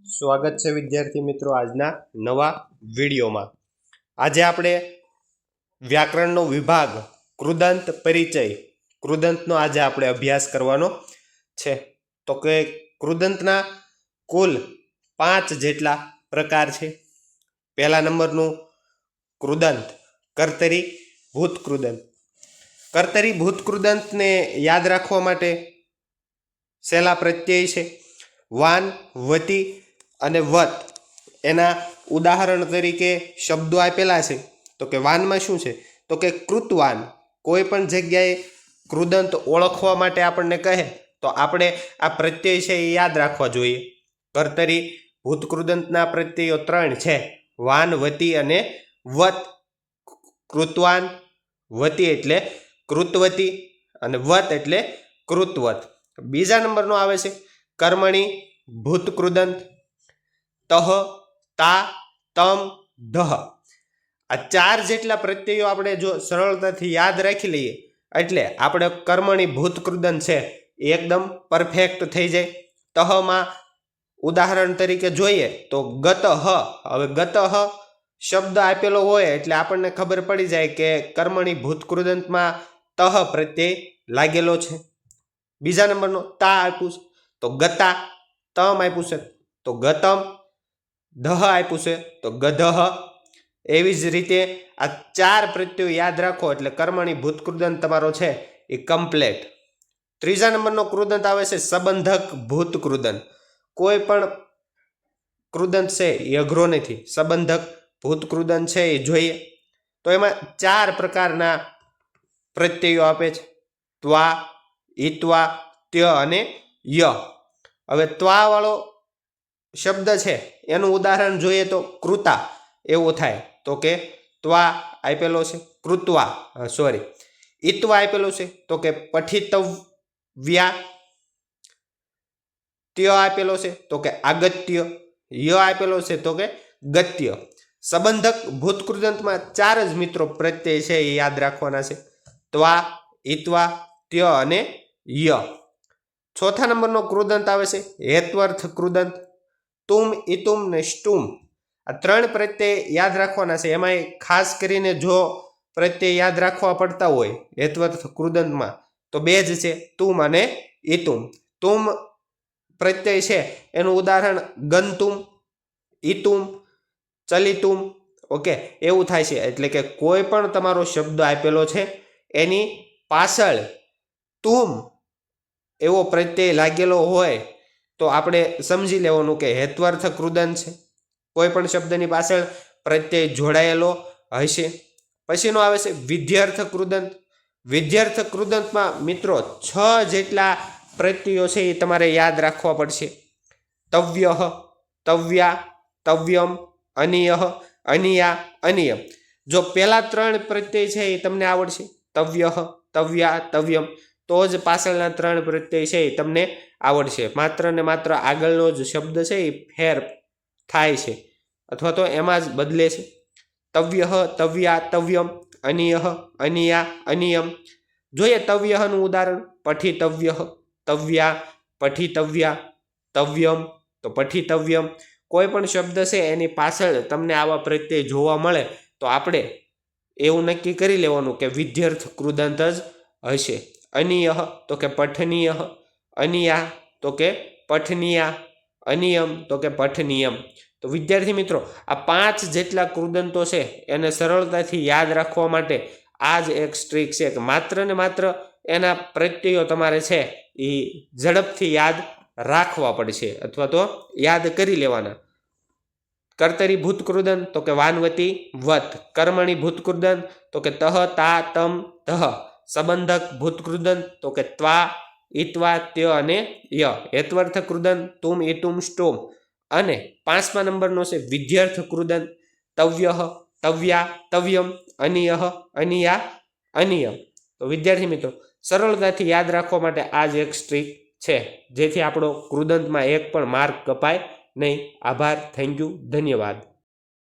સ્વાગત છે વિદ્યાર્થી મિત્રો આજના નવા વિડીયોમાં। આજે આપણે વ્યાકરણનો વિભાગ કૃદંત પરિચય કૃદંતનો આજે આપણે અભ્યાસ કરવાનો છે। તો કે કૃદંતના કુલ 5 જેટલા પ્રકાર છે। પહેલા નંબરનું કૃદંત કર્તરી ભૂત કૃદંત। કર્તરી ભૂત કૃદંતને યાદ રાખવા માટે સેલા પ્રત્યય છે વાન વતી અને વત। એના ઉદાહરણ તરીકે શબ્દો આપેલા છે। તો કે વાનમાં શું છે તો કે કૃતવાન। કોઈ પણ જગ્યાએ કૃદંત ઓળખવા માટે આપણને કહે તો આપણે આ પ્રત્યય છે એ યાદ રાખવા જોઈએ। કર્તરી ભૂત કૃદંતના પ્રત્યયો 3 છે વાન વતી અને વત। કૃતવાન વતી એટલે કૃતવતી અને વત એટલે કૃતવત। બીજા નંબરનો આવે છે કર્મણી ભૂત કૃદંત તહ તા તમ દહ। આ 4 જેટલા પ્રત્યયો આપણે જો સરળતાથી યાદ રાખી લઈએ એટલે આપણે કર્મણી ભૂત કૃદંત છે એકદમ પરફેક્ટ થઈ જાય। તહમાં ઉદાહરણ તરીકે જોઈએ તો ગતઃ। હવે ગતઃ શબ્દ આપેલો હોય એટલે આપણને ખબર પડી જાય કે કર્મણી ભૂત કૃદંતમાં તહ પ્રત્યય લાગેલો છે। બીજા નંબરનો તા આપ્યું છે તો ગતા। તમ આપ્યું છે તો ગતમ। દહ આપ્યું છે તો ગધઃ। એવી જ રીતે આ 4 પ્રત્યયો યાદ રાખો એટલે કર્મણી ભૂત કૃદંત તમારો છે એ કમ્પ્લેટ। ત્રીજા નંબરનો કૃદંત આવે છે સંબંધક ભૂત કૃદંત। કોઈ પણ કૃદંત છે એ અઘરો નથી, સંબંધક ભૂત કૃદંત છે એ જોઈએ તો એમાં 4 પ્રકારના પ્રત્યયો આપે છે ત્વા ઈત્વા ત્ય અને ય। હવે ત્વા વાળો શબ્દ છે એનું ઉદાહરણ જોઈએ તો કૃતા એવું થાય તો કે ત્વા આપેલો છે કૃત્વા ઈત્વા આપેલો છે તો કે પઠિતવ્યા। ત્ય આપેલો છે તો કે આગત્ય। ય આપેલો છે તો કે ગત્ય। સંબંધક ભૂત કૃદંતમાં 4 જ મિત્રો પ્રત્યય છે એ યાદ રાખવાના છે ત્વા ઈત્વા ત્ય અને ય। ચોથા નંબરનો કૃદંત આવે છે હેત્વર્થ કૃદંત તુમ ઇતુમ ને સ્તુમ। આ 3 પ્રત્યય યાદ રાખવાના છે। એમાં ખાસ કરીને જો પ્રત્યય યાદ રાખવા પડતા હોય હેત્વર્થ કૃદંતમાં તો 2 જ છે તુમ અને ઇતુમ। તુમ પ્રત્યય છે એનું ઉદાહરણ ગંતુમ ઇતુમ ચલિતુમ ઓકે એવું થાય છે। એટલે કે કોઈ પણ તમારો શબ્દ આપેલો છે એની પાછળ તુમ એવો પ્રત્યય લાગેલો હોય તો આપણે સમજી લેવાનું કે હેત્વર્થ કૃદંત છે। કોઈ પણ શબ્દની પાછળ પ્રત્યય જોડાયેલો હશે। પછીનો આવે છે વિધ્યર્થ કૃદંત। વિધ્યર્થ કૃદંતમાં મિત્રો 6 જેટલા પ્રત્યયો છે એ તમારે યાદ રાખવા પડશે તવ્યઃ તવ્યા તવ્યમ અનિયઃ અનિયા અનિયમ। જો પહેલા 3 પ્રત્યય છે એ તમને આવડશે તવ્યઃ તવ્યા તવ્યમ તો જ પાછળના 3 પ્રત્યય છે એ તમને આવડશે। માત્ર ને માત્ર આગળનો જ શબ્દ છે એ ફેર થાય છે અથવા તો એમાં જ બદલે છે તવ્યઃ તવ્યા તવ્યમ અનિયઃ અનિયા અનિયમ। જોઈએ તવ્યઃનું ઉદાહરણ પઠિતવ્યઃ તવ્યા પઠિતવ્યા તવ્યમ તો પઠિતવ્યમ। કોઈ પણ શબ્દ છે એની પાછળ તમને આવા પ્રત્યય જોવા મળે તો આપણે એવું નક્કી કરી લેવાનું કે વિધ્યર્થ કૃદંત જ હશે। અનિયઃ તો કે પઠનીયઃ અનિયા તો કે પઠનીયા અનિયમ તો કે પઠનિયમ। તો વિદ્યાર્થી મિત્રો આ 5 જેટલા કૃદંતો છે એને સરળતાથી યાદ રાખવા માટે આ જ એક ટ્રીક છે કે માત્ર ને માત્ર એના પ્રત્યયો તમારે છે એ ઝડપથી યાદ રાખવા પડશે અથવા તો યાદ કરી લેવાના। કર્તરી ભૂત કૃદંત તો કે વાનવતી વત। કર્મણી ભૂત કૃદંત તો કે તહ તા તમ દહ। સંબંધક ભૂત કૃદંત તો કે ત્વા ઈત્વા ત્ય અને ય। હેત્વર્થ કૃદંત તુમ ઇતુમ સ્તુમ। અને 5મા નંબરનો છે વિધ્યર્થ કૃદંત તવ્યઃ તવ્યા તવ્યમ અનિયઃ અનિયા અનિયમ। તો વિદ્યાર્થી મિત્રો સરળતાથી યાદ રાખવા માટે આ જ એક ટ્રીક છે જેથી આપણો કૃદંતમાં એક પણ માર્ક કપાય નહીં। આભાર, થેન્ક યુ, ધન્યવાદ।